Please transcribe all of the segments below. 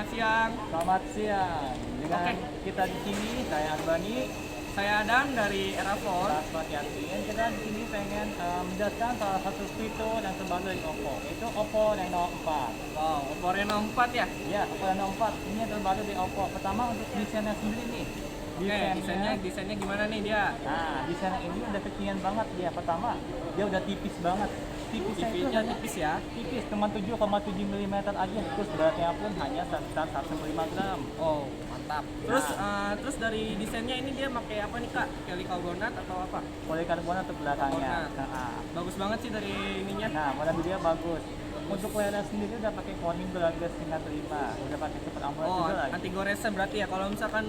selamat siang. Selamat siang. Dengan Oke. kita di sini, saya Arbani, Saya Adam dari Erafon. Rasmat Yasin. Kita di sini pengen menjelaskan salah satu fitur yang terbaru dari Oppo, yaitu Oppo Reno 4. Wow, Oppo Reno 4 ya? Ya, Oppo Reno 4 ini yang terbaru di Oppo. Pertama untuk desainnya sendiri nih. Oke, desainnya gimana nih dia? Nah, desainnya ini udah kekinian banget dia. Pertama, dia udah tipis banget. Tipisnya itu TV-nya hanya tipis ya. tipis, cuma 7,7 mm aja. Terus beratnya pun hanya sekitar 105 gram. Oh, mantap. Terus dari desainnya ini dia pakai apa nih Kak? Polycarbonate atau apa? Polikarbonat untuk belakangnya. Polikarbonat. Nah, Bagus banget sih dari ininya. Nah, model dia bagus. Untuk layarnya sendiri udah pakai Corning Gorilla tingkat 5, udah pakai Super AMOLED Oh, juga lagi. anti goresan berarti ya. Kalau misalkan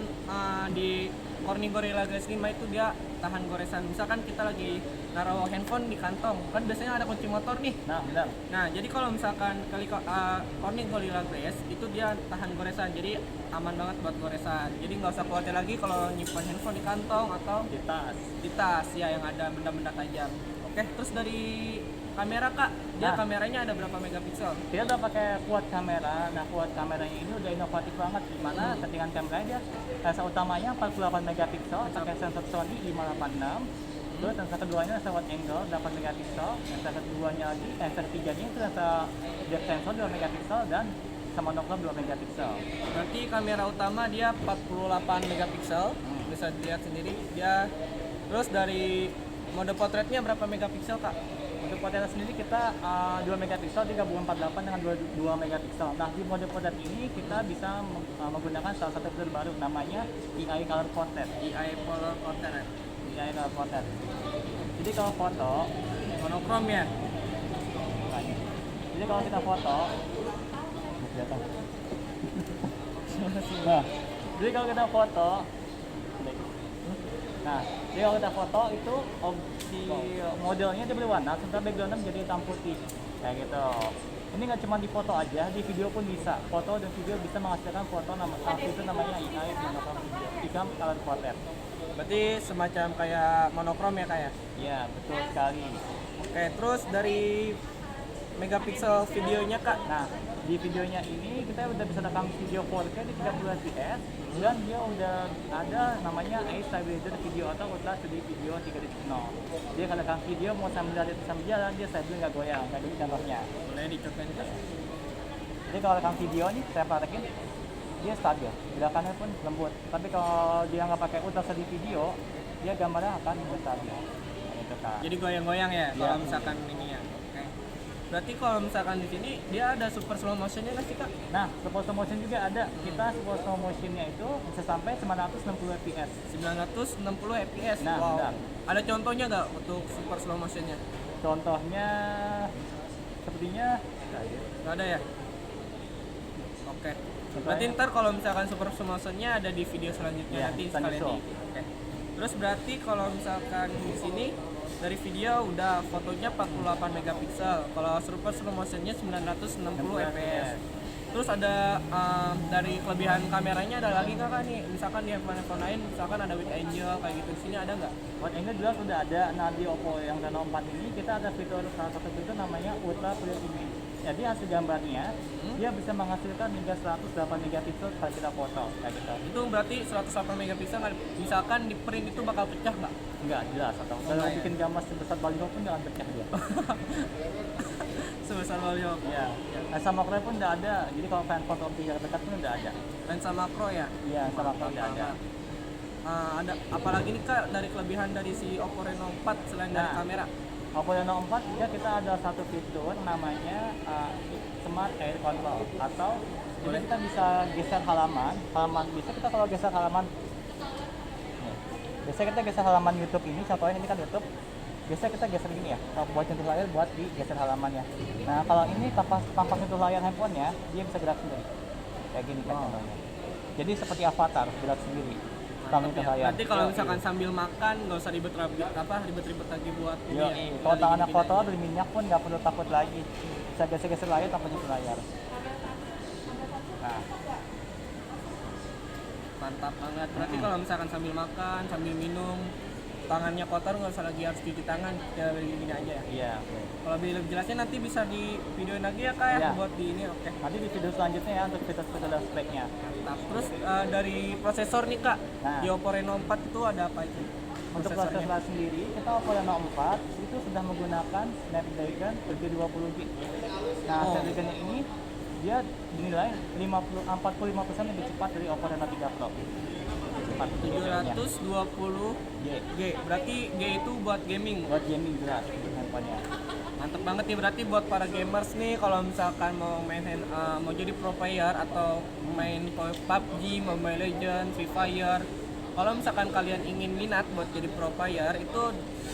di Corning Gorilla Glass 5 itu dia tahan goresan. Misalkan kita lagi naruh handphone di kantong, kan biasanya ada kunci motor nih. Nah, benar. Nah, jadi kalau misalkan Corning Gorilla Glass itu dia tahan goresan, jadi aman banget buat goresan. Jadi nggak usah khawatir lagi kalau nyimpan handphone di kantong atau Di tas. di tas ya yang ada benda-benda tajam. Oke, terus dari kamera Kak, dia Nah. kameranya ada berapa megapiksel? Dia udah pakai quad kamera. Nah, quad kameranya ini udah inovatif banget, di mana settingan kameranya dia sensor utamanya 48 megapiksel, pakai sensor Sony 586. Terus sensor keduanya sensor wide angle 8 megapiksel, sensor keduanya lagi, sensor ketiganya itu sensor depth sensor 2 megapiksel dan sama monokrom 2 megapiksel. Berarti kamera utama dia 48 megapiksel, bisa dilihat sendiri. Dia terus dari mode potretnya berapa megapiksel Kak? Untuk potret sendiri kita 2 megapiksel digabung 48 dengan 2 megapiksel. Nah, di mode potret ini kita bisa menggunakan salah satu fitur baru namanya AI Color Portrait. AI Color Portrait. AI Color Portrait. Jadi kalau foto, Monokrom ya? jadi kalau kita foto, kelihatan. Nah, jadi kalau kita foto, nah, jadi kalau kita foto itu opsi modelnya dia berwarna, sementara backgroundnya menjadi hitam putih, kayak gitu. Ini nggak cuma di foto aja, di video pun bisa. Foto dan video bisa menghasilkan foto itu namanya AI monokrom video, Ikam Color Portrait. Berarti semacam kayak monokrom ya Kak ya? Ya, betul sekali. Oke, terus dari megapiksel videonya Kak? Nah, di videonya ini kita udah bisa rekam video 4K di 30 fps dan dia udah ada namanya AI Stabilizer Video atau Ultra HD Video 3.0. Dia kalau rekam video mau sambil jalan dia stabil nggak goyang, kayak gini contohnya. Boleh dicontohin Kak? Jadi kalau rekam video nih saya praktekin dia stabil, gerakannya pun lembut. Tapi kalau dia nggak pakai Ultra HD Video, dia gambarnya akan nggak stabil. Gitu, Kak. Jadi goyang-goyang ya Iya. kalau misalkan ini ya. Oke. Berarti kalau misalkan di sini dia ada super slow motionnya nggak sih Kak? Nah, super slow motion juga ada. Kita super slow motionnya itu bisa sampai 960 fps. 960 fps. Nah, Wow. benar. Ada contohnya nggak untuk super slow motionnya? Contohnya sepertinya Nggak ada ya? Oke. Berarti ntar kalau misalkan super slow motionnya ada di video selanjutnya Iya, nanti kita sekalian nyusul. Oke. Terus berarti kalau misalkan di sini dari video udah fotonya 48 megapiksel. Kalau super slow motionnya 960 fps. Terus ada dari kelebihan kameranya ada lagi nggak Kak nih? Misalkan di handphone lain, misalkan ada wide angle kayak gitu. Di sini ada nggak? buat ini jelas sudah ada. Nah, di Oppo yang Reno 4 ini kita ada fitur, salah satu fitur namanya Ultra Clear Image. Jadi hasil gambarnya dia bisa menghasilkan hingga 108 megapiksel saat kita foto, kayak gitu. Itu berarti 108 megapiksel kan misalkan di print itu bakal pecah nggak? Enggak jelas atau kalau Enggak ya? bikin gambar sebesar baliho pun jangan pecah dia. Sebesar volume. Iya. Nah, sama Macro pun udah ada. Jadi kalau fan foto objek dekat pun udah ada. Lensa makro ya? Iya, sama Macro udah ada. Ada apalagi nih Kak dari kelebihan dari si Oppo Reno 4 selain dari Nah. kamera? Oppo Reno 4 juga kita ada satu fitur namanya Smart Air Control atau jadi kita bisa geser halaman bisa kita kalau geser halaman nih, biasa kita geser halaman YouTube ini, contohnya ini kan YouTube, biasa kita geser gini ya, kalau buat nyentuh layar buat digeser halamannya. Nah, kalau ini tanpa sentuh layar handphonenya dia bisa gerak sendiri kayak gini kan contohnya. Jadi seperti avatar gerak sendiri sambil nyentuh layar. Nanti kalau misalkan sambil makan nggak usah ribet-ribet lagi buat ini Yo, ya. kalau tangannya Pindah-pindah. kotor berminyak pun nggak perlu takut lagi, bisa geser-geser layar tanpa nyentuh layar. Nah, Mantap banget. Berarti kalau misalkan sambil makan, sambil minum tangannya kotor nggak usah lagi harus cuci tangan, ya gini aja ya. Iya. Kalau lebih jelasnya nanti bisa di videoin lagi ya kak ya, Iya. buat di ini. Oke. Nanti di video selanjutnya ya untuk fitur-fitur dan speknya. Nah, terus dari prosesor nih kak, Nah. di Oppo Reno 4 itu ada apa itu? Untuk prosesor sendiri, kita Oppo Reno 4 itu sudah menggunakan Snapdragon 720G. Nah, Oh. Snapdragon ini dia dinilai 45% lebih cepat dari Oppo Reno 3 Pro. Cepat gesernya. 720 G. G, berarti G itu buat gaming. Buat gaming jelas handphonenya. Mantep banget nih, berarti buat para gamers nih kalau misalkan mau mau jadi pro player atau main PUBG, Mobile Legends, Free Fire. Kalau misalkan kalian ingin minat buat jadi pro player itu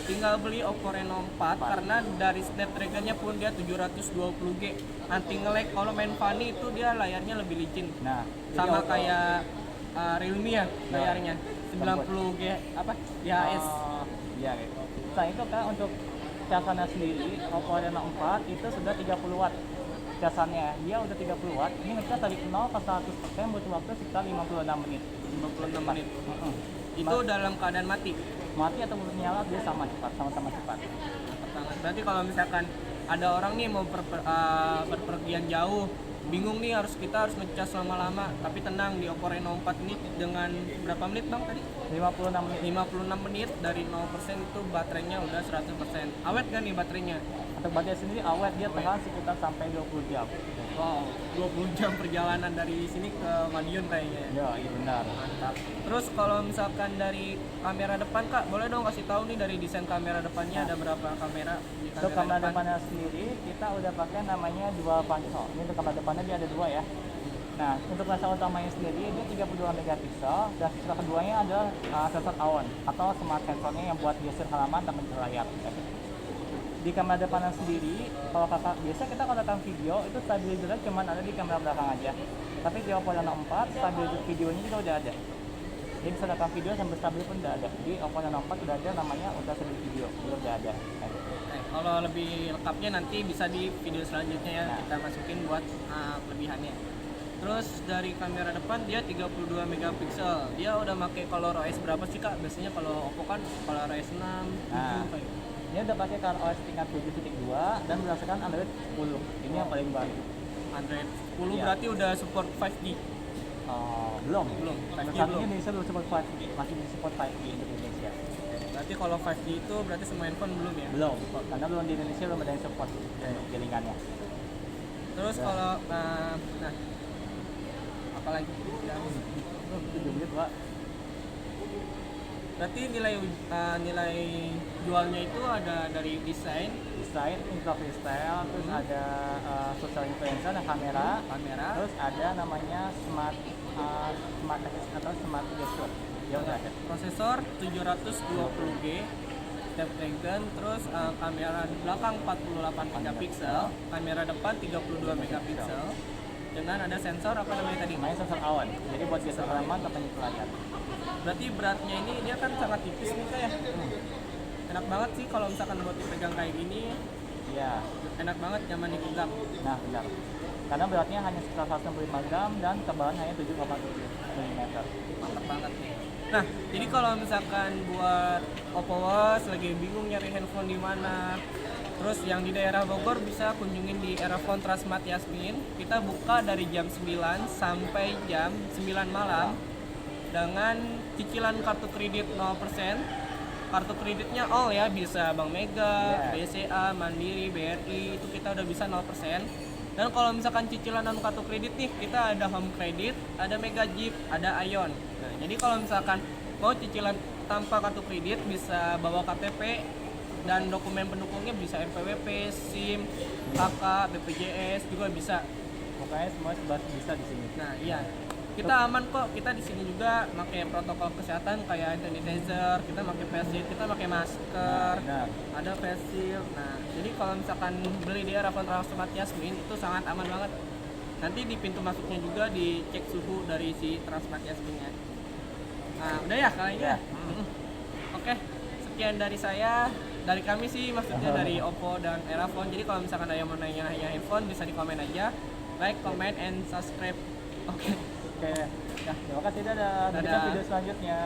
tinggal beli Oppo Reno 4 karena dari Snapdragon-nya pun dia 720G. Anti nge-lag kalau main funny itu dia layarnya lebih licin. Nah, jadi Sama Oppo- kayak Realme ya layarnya. 90G apa? IHS. Iya, gitu. Selain itu Kak, untuk casannya sendiri, Oppo Reno 4 itu sudah 30 watt casannya. Dia udah 30 watt, ini ngecas dari 0 ke 100% butuh waktu sekitar 56 menit. 56 menit. Mm-mm. Itu dalam keadaan mati. Mati atau nyala dia sama cepat, sama-sama cepat. Mantap banget. Berarti kalau misalkan ada orang nih mau berpergian jauh, bingung nih kita harus ngecas lama-lama, tapi tenang, di Oppo Reno 4 ini dengan berapa menit bang tadi? 56 menit. 56 menit dari 0% itu baterainya udah 100%. Awet gak nih baterainya? Untuk baterai sendiri awet, dia tahan sekitar sampai 20 jam. Wow, 20 jam perjalanan dari sini ke Madiun kayaknya ya. Ya, iya benar. Mantap. Terus kalau misalkan dari kamera depan kak, boleh dong kasih tahu nih dari desain kamera depannya ada berapa kamera di Untuk kamera depannya sendiri, kita udah pakai namanya dual pancol. Ini untuk kamera depannya dia ada dua ya. Nah, untuk lensa utamanya sendiri dia 32 megapiksel dan sensor keduanya ada sensor AON atau smart sensornya yang buat geser halaman dan mencari layar. Di kamera depannya sendiri, kalau kakak biasa kita kalau rekam video itu stabilizer cuma ada di kamera belakang aja. Tapi di Oppo Reno 4 stabilizer videonya juga udah ada. Jadi bisa rekam video sambil stabil pun udah ada. Di Oppo Reno 4 udah ada namanya ultra stabil video, udah ada. Kalau lebih lengkapnya nanti bisa di video selanjutnya ya, Nah. kita masukin buat kelebihannya. Terus dari kamera depan dia 32 megapiksel. Dia udah pakai ColorOS berapa sih kak? Biasanya kalau Oppo kan ColorOS 6, 7 Nah. kayak gitu. Ini udah pakai ColorOS tingkat 7.2 dan berdasarkan Android 10. Ini yang paling baru. Android 10 Iya. berarti udah support 5G. Belum. Belum. Untuk 5G saat ini belum. Indonesia belum support 5G, masih di support 5G untuk Indonesia. Berarti kalau 5G itu berarti semua handphone belum ya? Belum, karena belum di Indonesia belum ada yang support untuk jaringannya. Terus Ya. kalau nah apalagi? Ya. 7 menit Pak. Berarti nilai jualnya itu ada dari desain, Desain, Ultra Freestyle, terus ada social influencer dan kamera, terus ada namanya smart atau smart gesture. Ya udah ada. prosesor 720G, Snapdragon, terus kamera belakang 48 megapiksel, kamera depan 32 megapiksel, dengan ada sensor apa namanya tadi? Namanya sensor awan. Jadi buat geser halaman atau penyusul layar. Berarti beratnya ini dia kan sangat tipis nih kayak. Enak banget sih kalau misalkan buat dipegang kayak gini, Iya. enak banget, nyaman dipegang. Nah, benar. Karena beratnya hanya sekitar 165 gram dan kebalan hanya 7,7 mm. Mantap banget nih. Nah, jadi kalau misalkan buat Oppoers lagi bingung nyari handphone di mana, terus yang di daerah Bogor bisa kunjungin di Erafone Transmart Yasmin. Kita buka dari jam 9 sampai jam 9 malam dengan cicilan kartu kredit 0%. Kartu kreditnya all ya, bisa Bank Mega, BCA, Mandiri, BRI, itu kita udah bisa 0%. Dan kalau misalkan cicilan non kartu kredit nih, kita ada Home Credit, ada Mega Jeep, ada Ion. Nah, jadi kalau misalkan mau cicilan tanpa kartu kredit bisa bawa KTP dan dokumen pendukungnya bisa NPWP, SIM, KK, BPJS juga bisa. Pokoknya semua serba bisa di sini. Nah, iya. Kita aman kok. Kita di sini juga pakai protokol kesehatan kayak hand sanitizer, kita pakai face shield, kita pakai masker, Benar. ada face shield. Nah, jadi kalau misalkan beli di Erafone Transmart Yasmin itu sangat aman banget. Nanti di pintu masuknya juga dicek suhu dari si Transmart Yasminnya. Nah, udah ya kali ini. Ya. Oke, sekian dari saya. Dari kami sih maksudnya dari Oppo dan Erafone. Jadi kalau misalkan ada yang mau nanya handphone bisa di komen aja. Like, comment, and subscribe. Oke. Oke. Ya, terima kasih. Dadah. Nantikan Dadah. video selanjutnya.